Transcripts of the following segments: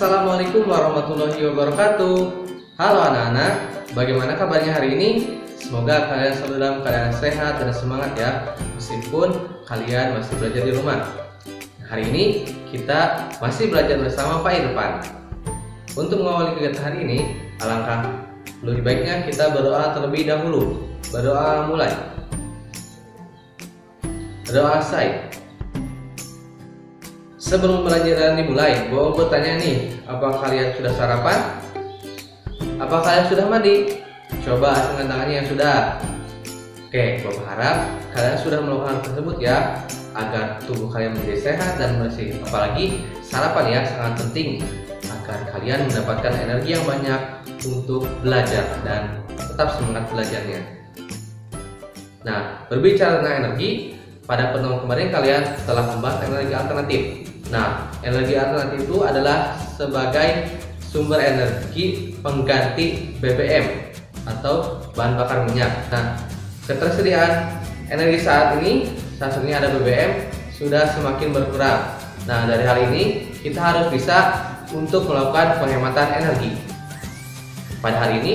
Assalamualaikum warahmatullahi wabarakatuh. Halo anak-anak, bagaimana kabarnya hari ini? Semoga kalian selalu dalam keadaan sehat dan semangat ya, meskipun kalian masih belajar di rumah. Hari ini kita masih belajar bersama Pak Irfan. Untuk mengawali kegiatan hari ini, alangkah lebih baiknya kita berdoa terlebih dahulu. Berdoa mulai. Berdoa selesai. Sebelum pelajaran dimulai, Bobo bertanya nih, apa kalian sudah sarapan? Apa kalian sudah mandi? Coba angkat tangannya yang sudah. Oke, Bobo harap kalian sudah melakukan hal tersebut ya, agar tubuh kalian menjadi sehat dan bersih. Apalagi sarapan ya, sangat penting agar kalian mendapatkan energi yang banyak untuk belajar dan tetap semangat belajarnya. Nah, berbicara tentang energi, pada pertemuan kemarin kalian telah membahas energi alternatif. Nah, energi alternatif itu adalah sebagai sumber energi pengganti BBM atau bahan bakar minyak. Nah, ketersediaan energi saat ini, saat ini ada BBM, sudah semakin berkurang. Nah, dari hal ini kita harus bisa untuk melakukan penghematan energi. Pada hari ini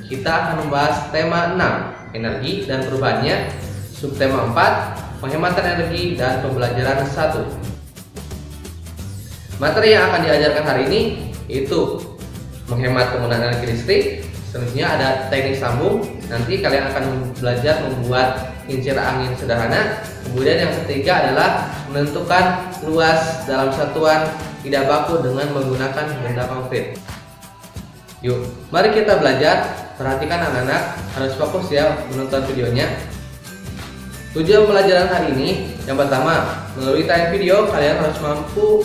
kita akan membahas tema 6, energi dan perubahannya, subtema 4, penghematan energi dan pembelajaran 1. Materi yang akan diajarkan hari ini yaitu menghemat penggunaan energi listrik. Selanjutnya ada teknik sambung. Nanti kalian akan belajar membuat kincir angin sederhana. Kemudian yang ketiga adalah menentukan luas dalam satuan tidak baku dengan menggunakan benda konkret. Yuk, mari kita belajar. Perhatikan anak-anak, harus fokus ya menonton videonya. Tujuan pelajaran hari ini, yang pertama, melalui tayangan video kalian harus mampu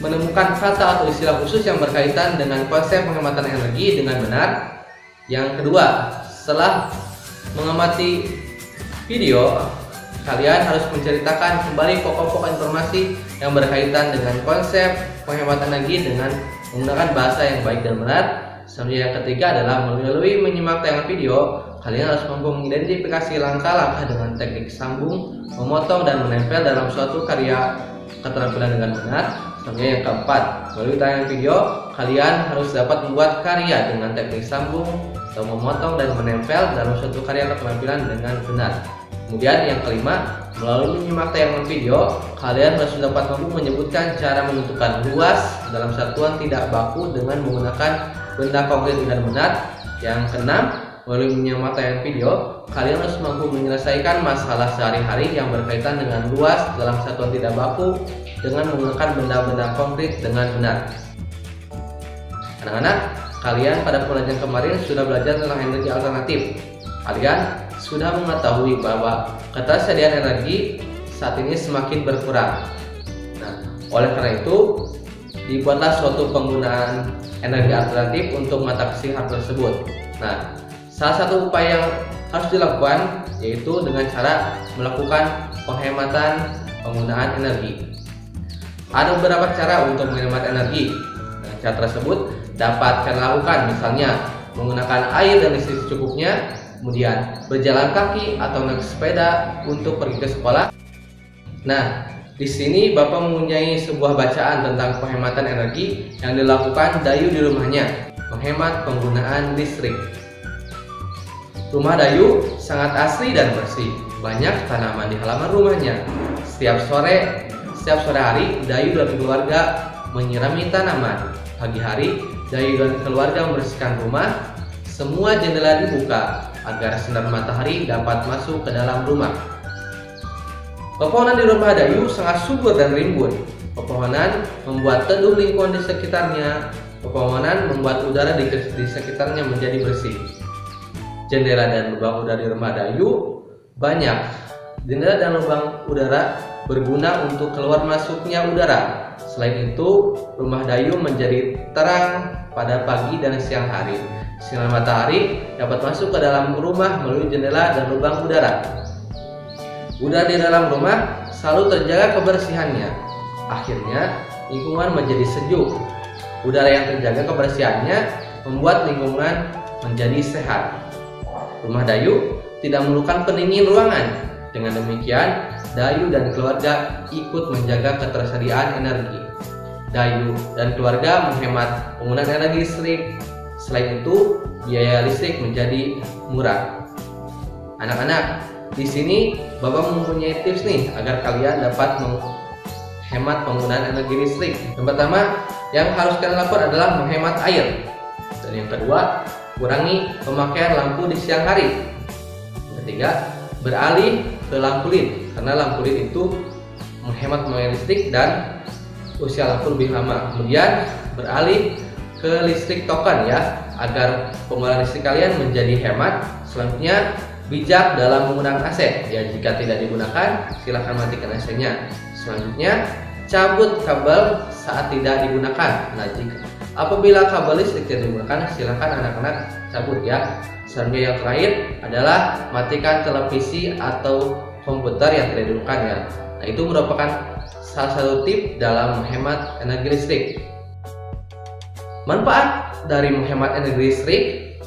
menemukan kata atau istilah khusus yang berkaitan dengan konsep penghematan energi dengan benar. Yang kedua, setelah mengamati video, kalian harus menceritakan kembali pokok-pokok informasi yang berkaitan dengan konsep penghematan energi dengan menggunakan bahasa yang baik dan benar. Selanjutnya yang ketiga adalah melalui menyimak tayangan video, kalian harus mampu mengidentifikasi langkah-langkah dengan teknik sambung, memotong dan menempel dalam suatu karya keterampilan dengan benar. Selanjutnya yang keempat, melalui tayangan video, kalian harus dapat membuat karya dengan teknik sambung atau memotong dan menempel dalam suatu karya keterampilan dengan benar. Kemudian yang kelima, melalui menyimak tayangan video, kalian harus dapat mampu menyebutkan cara menentukan luas dalam satuan tidak baku dengan menggunakan benda konkret dengan benar. Yang keenam, melalui menyimak tayangan video, kalian harus mampu menyelesaikan masalah sehari-hari yang berkaitan dengan luas dalam satuan tidak baku dengan menggunakan benda-benda konkret dengan benar. Anak-anak, kalian pada pelajaran kemarin sudah belajar tentang energi alternatif. Kalian sudah mengetahui bahwa ketersediaan energi saat ini semakin berkurang. Nah, oleh karena itu, dibuatlah suatu penggunaan energi alternatif untuk mengatasi hal tersebut. Nah, salah satu upaya yang harus dilakukan yaitu dengan cara melakukan penghematan penggunaan energi. Ada beberapa cara untuk menghemat energi. Nah, cara tersebut dapat kalian lakukan, misalnya menggunakan air dan listrik secukupnya, kemudian berjalan kaki atau naik sepeda untuk pergi ke sekolah. Nah, di sini Bapak mempunyai sebuah bacaan tentang penghematan energi yang dilakukan Dayu di rumahnya, menghemat penggunaan listrik. Rumah Dayu sangat asri dan bersih, banyak tanaman di halaman rumahnya. Setiap sore hari, Dayu dan keluarga menyirami tanaman. Pagi hari, Dayu dan keluarga membersihkan rumah. Semua jendela dibuka agar sinar matahari dapat masuk ke dalam rumah. Pepohonan di rumah Dayu sangat subur dan rimbun. Pepohonan membuat teduh lingkungan di sekitarnya. Pepohonan membuat udara di sekitarnya menjadi bersih. Jendela dan lubang udara di rumah Dayu banyak. Jendela dan lubang udara berguna untuk keluar masuknya udara. Selain itu, rumah Dayu menjadi terang pada pagi dan siang hari. Sinar matahari dapat masuk ke dalam rumah melalui jendela dan lubang udara. Udara di dalam rumah selalu terjaga kebersihannya. Akhirnya, lingkungan menjadi sejuk. Udara yang terjaga kebersihannya membuat lingkungan menjadi sehat. Rumah Dayu tidak memerlukan pendingin ruangan. Dengan demikian, Dayu dan keluarga ikut menjaga ketersediaan energi. Dayu dan keluarga menghemat penggunaan energi listrik. Selain itu, biaya listrik menjadi murah. Anak-anak, di sini Bapak mempunyai tips nih agar kalian dapat menghemat penggunaan energi listrik. Yang pertama, yang harus kalian lakukan adalah menghemat air. Dan yang kedua, kurangi pemakaian lampu di siang hari. Yang ketiga, beralih ke lampu LED karena lampu LED itu menghemat penggunaan listrik dan usia lampu lebih lama. Kemudian beralih ke listrik token ya, agar penggunaan listrik kalian menjadi hemat. Selanjutnya, bijak dalam menggunakan AC. Ya, jika tidak digunakan, silahkan matikan AC-nya. Selanjutnya, cabut kabel saat tidak digunakan. Nah, apabila kabel listrik tidak digunakan, silahkan anak-anak cabut ya. Selanjutnya yang terakhir adalah matikan televisi atau komputer yang tidak digunakan ya. Nah, itu merupakan salah satu tip dalam menghemat energi listrik. Manfaat dari menghemat energi listrik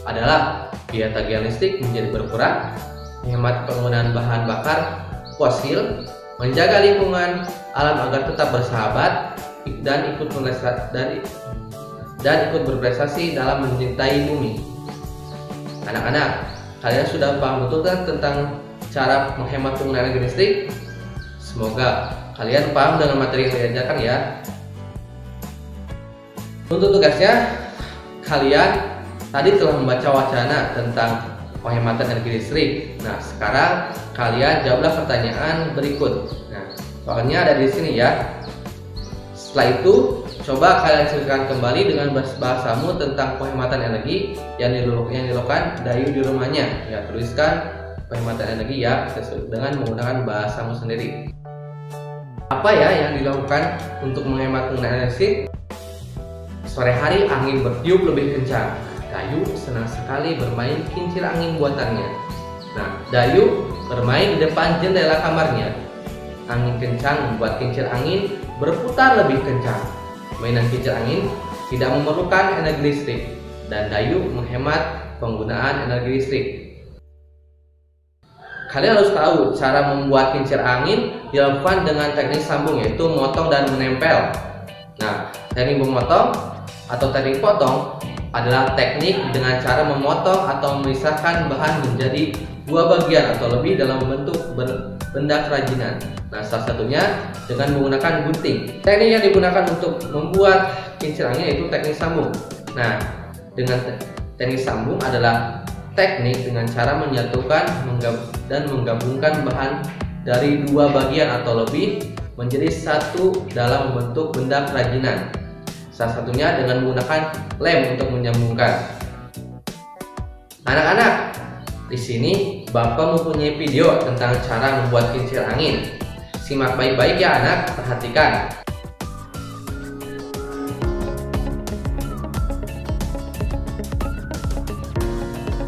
adalah biaya tagihan listrik menjadi berkurang, menghemat penggunaan bahan bakar fosil, menjaga lingkungan alam agar tetap bersahabat, dan ikut berprestasi dalam mencintai bumi. Anak-anak, kalian sudah paham betul kan tentang cara menghemat penggunaan energi listrik? Semoga kalian paham dengan materi yang saya ajarkan ya. Untuk tugasnya, kalian tadi telah membaca wacana tentang penghematan energi listrik. Nah, sekarang kalian jawablah pertanyaan berikut. Nah, soalnya ada di sini ya. Setelah itu, coba kalian ceritakan kembali dengan bahasamu tentang penghematan energi yang dilakukan Dayu di rumahnya. Ya, tuliskan penghematan energi ya dengan menggunakan bahasamu sendiri. Apa ya yang dilakukan untuk menghemat penggunaan listrik? Sore hari angin bertiup lebih kencang. Dayu senang sekali bermain kincir angin buatannya. Nah, Dayu bermain di depan jendela kamarnya. Angin kencang membuat kincir angin berputar lebih kencang. Mainan kincir angin tidak memerlukan energi listrik dan Dayu menghemat penggunaan energi listrik. Kalian harus tahu cara membuat kincir angin dilakukan dengan teknik sambung, yaitu memotong dan menempel. Nah, teknik memotong atau teknik potong adalah teknik dengan cara memotong atau memisahkan bahan menjadi dua bagian atau lebih dalam bentuk benda kerajinan. Nah, salah satunya dengan menggunakan gunting. Teknik yang digunakan untuk membuat kincir angin yaitu teknik sambung. Nah, dengan teknik sambung adalah teknik dengan cara menyatukan dan menggabungkan bahan dari dua bagian atau lebih menjadi satu dalam bentuk benda kerajinan. Salah satunya dengan menggunakan lem untuk menyambungkan. Anak-anak, di sini Bapak mempunyai video tentang cara membuat kincir angin. Simak baik-baik ya anak, perhatikan.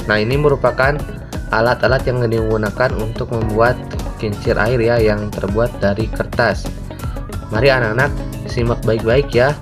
Nah, ini merupakan alat-alat yang digunakan untuk membuat kincir air ya, yang terbuat dari kertas. Mari anak-anak simak baik-baik ya.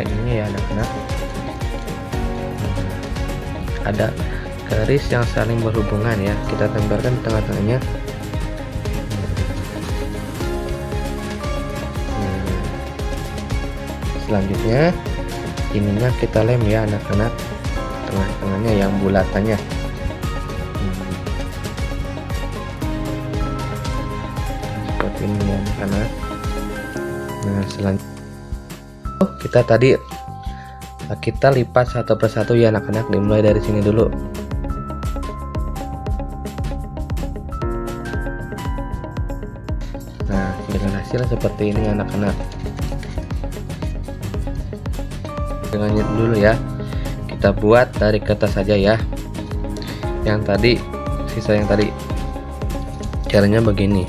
ini ya anak-anak. Ada garis yang saling berhubungan ya, kita tempelkan di tengah-tengahnya. Selanjutnya ininya kita lem ya anak-anak, tengah-tengahnya yang bulatannya. Seperti ini ya anak-anak. Nah selanjutnya kita lipat satu persatu ya anak-anak, dimulai dari sini dulu. Nah dengan hasil seperti ini anak-anak. Dengan dulu ya, kita buat dari kertas saja ya, yang tadi, sisa yang tadi. Caranya begini,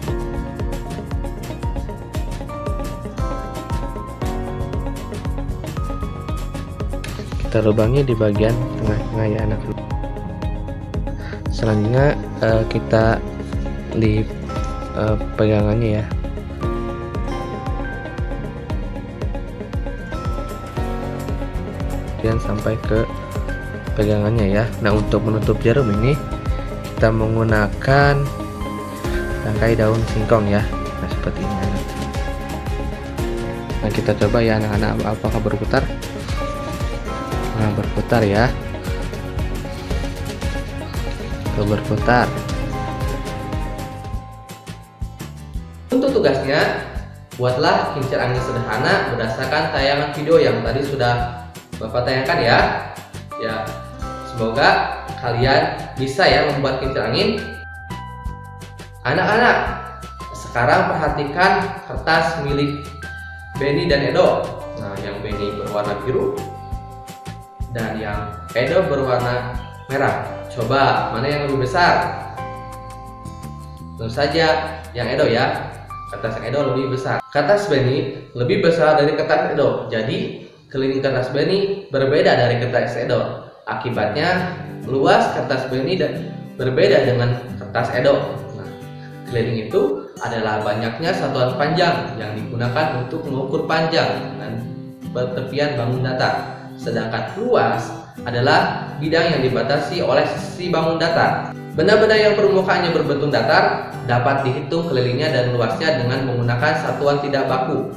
kita lubangi di bagian tengah-tengah ya anak. Selanjutnya kita lip pegangannya ya. Kemudian sampai ke pegangannya ya. Nah untuk menutup jarum ini kita menggunakan tangkai daun singkong ya. Nah seperti ini anak. Nah kita coba ya anak-anak, apakah berputar? Nah berputar ya, berputar. Untuk tugasnya, buatlah kincir angin sederhana berdasarkan tayangan video yang tadi sudah Bapak tayangkan ya. Ya, semoga kalian bisa ya membuat kincir angin. Anak-anak, sekarang perhatikan kertas milik Benny dan Edo. Nah, yang Benny berwarna biru dan yang Edo berwarna merah. Coba mana yang lebih besar? Tentu saja yang Edo ya. Kertas Edo lebih besar. Kertas Benny lebih besar dari kertas Edo. Jadi keliling kertas Benny berbeda dari kertas Edo. Akibatnya luas kertas Benny dan berbeda dengan kertas Edo. Nah, keliling itu adalah banyaknya satuan panjang yang digunakan untuk mengukur panjang dan bertepian bangun datar. Sedangkan luas adalah bidang yang dibatasi oleh sisi bangun datar. Benda-benda yang permukaannya berbentuk datar dapat dihitung kelilingnya dan luasnya dengan menggunakan satuan tidak baku.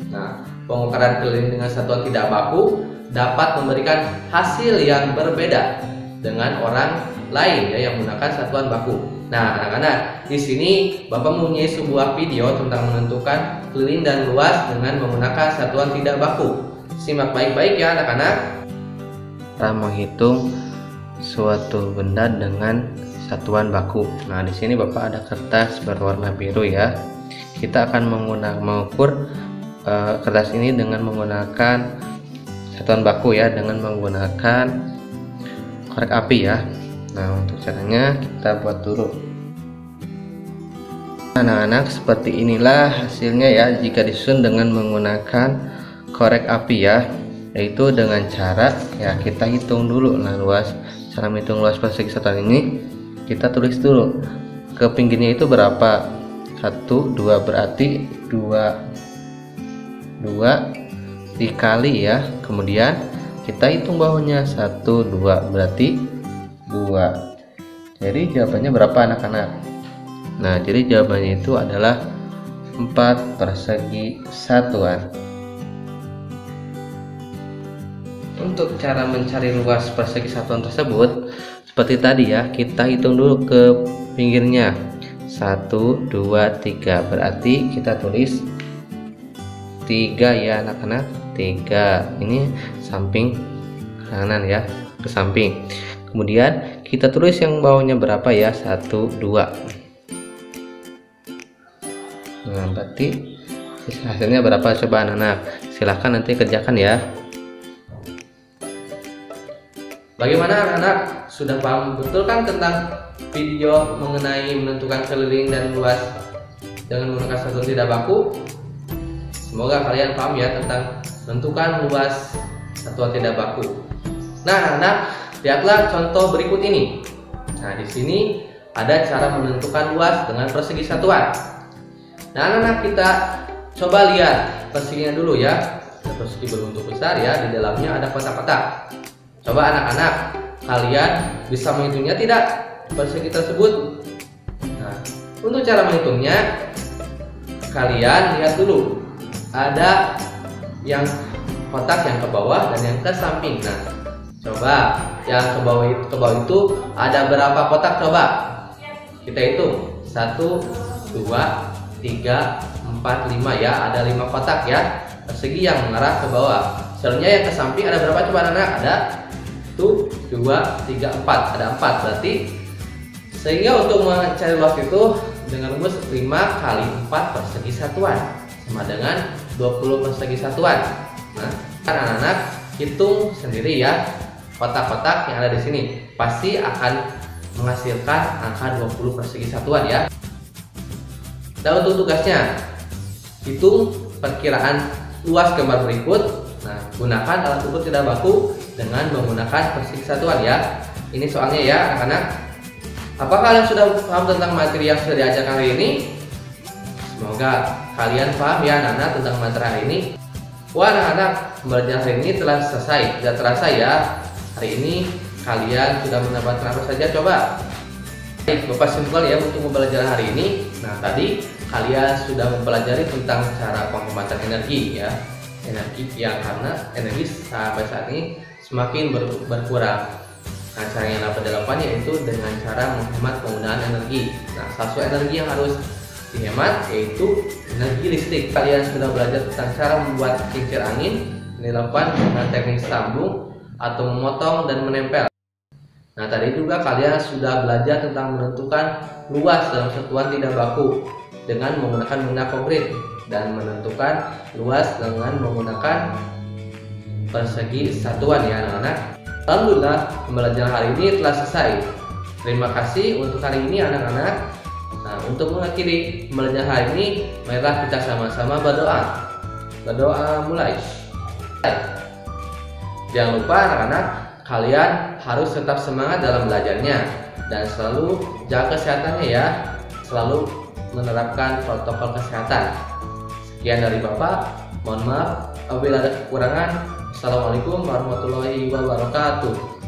Nah, pengukuran keliling dengan satuan tidak baku dapat memberikan hasil yang berbeda dengan orang lain ya yang menggunakan satuan baku. Nah, anak-anak, di sini Bapak mempunyai sebuah video tentang menentukan keliling dan luas dengan menggunakan satuan tidak baku. Simak baik-baik ya anak-anak. Kita menghitung suatu benda dengan satuan baku. Nah, di sini Bapak ada kertas berwarna biru ya. Kita akan mengukur kertas ini dengan menggunakan satuan baku ya, dengan menggunakan korek api ya. Nah untuk caranya kita buat dulu. Anak-anak, seperti inilah hasilnya ya jika disusun dengan menggunakan korek api ya, yaitu dengan cara ya kita hitung dulu. Nah luas, cara menghitung luas persegi satuan ini kita tulis dulu ke pinggirnya itu berapa. 1, 2 berarti 2 dikali ya, kemudian kita hitung bawahnya 1, 2 berarti 2. Jadi jawabannya berapa anak-anak? Nah jadi jawabannya itu adalah 4 persegi satuan. Untuk cara mencari luas persegi satuan tersebut seperti tadi ya, kita hitung dulu ke pinggirnya 1, 2, 3 berarti kita tulis 3 ya anak-anak. 3 ini samping kanan ya, ke samping. Kemudian kita tulis yang bawahnya berapa ya, 1, 2. Nah berarti hasilnya berapa coba anak-anak? Silahkan nanti kerjakan ya. Bagaimana anak-anak? Sudah paham betul kan tentang video mengenai menentukan keliling dan luas dengan menggunakan satuan tidak baku? Semoga kalian paham ya tentang menentukan luas satuan tidak baku. Nah, anak, lihatlah contoh berikut ini. Nah, di sini ada cara menentukan luas dengan persegi satuan. Nah, anak-anak, kita coba lihat perseginya dulu ya. persegi berbentuk besar ya, di dalamnya ada kotak-kotak. Coba anak-anak, kalian bisa menghitungnya tidak persegi tersebut? Nah, untuk cara menghitungnya, kalian lihat dulu, ada yang kotak yang ke bawah dan yang ke samping. Nah, coba yang ke bawah itu ada berapa kotak? Coba kita hitung. 1, 2, 3, 4, 5 ya, ada 5 kotak ya persegi yang mengarah ke bawah. Selanjutnya yang ke samping ada berapa coba anak? Ada 1, 2, 3, 4, ada 4. Berarti sehingga untuk mencari luas itu dengan rumus 5 kali 4 persegi satuan sama dengan 20 persegi satuan. Nah, kan anak-anak hitung sendiri ya, kotak-kotak yang ada di sini pasti akan menghasilkan angka 20 persegi satuan ya. Dan untuk tugasnya, hitung perkiraan luas gambar berikut. Nah, gunakan alat ukur tidak baku dengan menggunakan persegi satuan ya. Ini soalnya ya anak-anak. Apakah kalian sudah paham tentang materi yang sudah diajarkan hari ini? Semoga kalian paham ya anak-anak tentang materi hari ini. Wah anak-anak, pembelajaran hari ini telah selesai. Tidak terasa ya, hari ini kalian sudah mendapatkan apa saja? Coba Bapak simpulkan ya untuk pembelajaran hari ini. Nah, tadi kalian sudah mempelajari tentang cara penghematan energi ya. Energi ya, karena energi sampai saat ini semakin berkurang. Nah, cara yang dapat dilakukan yaitu dengan cara menghemat penggunaan energi. Nah, salah satu energi yang harus dihemat yaitu energi listrik. Kalian sudah belajar tentang cara membuat kincir angin yang dilakukan dengan teknik sambung atau memotong dan menempel. Nah, tadi juga kalian sudah belajar tentang menentukan luas dalam satuan tidak baku dengan menggunakan benda konkret dan menentukan luas dengan menggunakan persegi satuan ya anak-anak. Alhamdulillah, pembelajaran hari ini telah selesai. Terima kasih untuk hari ini anak-anak. Nah, untuk mengakhiri pembelajaran hari ini, marilah kita sama-sama berdoa. Berdoa mulai. Jangan lupa anak-anak, kalian harus tetap semangat dalam belajarnya dan selalu jaga kesehatannya ya. Selalu menerapkan protokol kesehatan. Sekian dari Bapak. Mohon maaf apabila ada kekurangan. Assalamualaikum warahmatullahi wabarakatuh.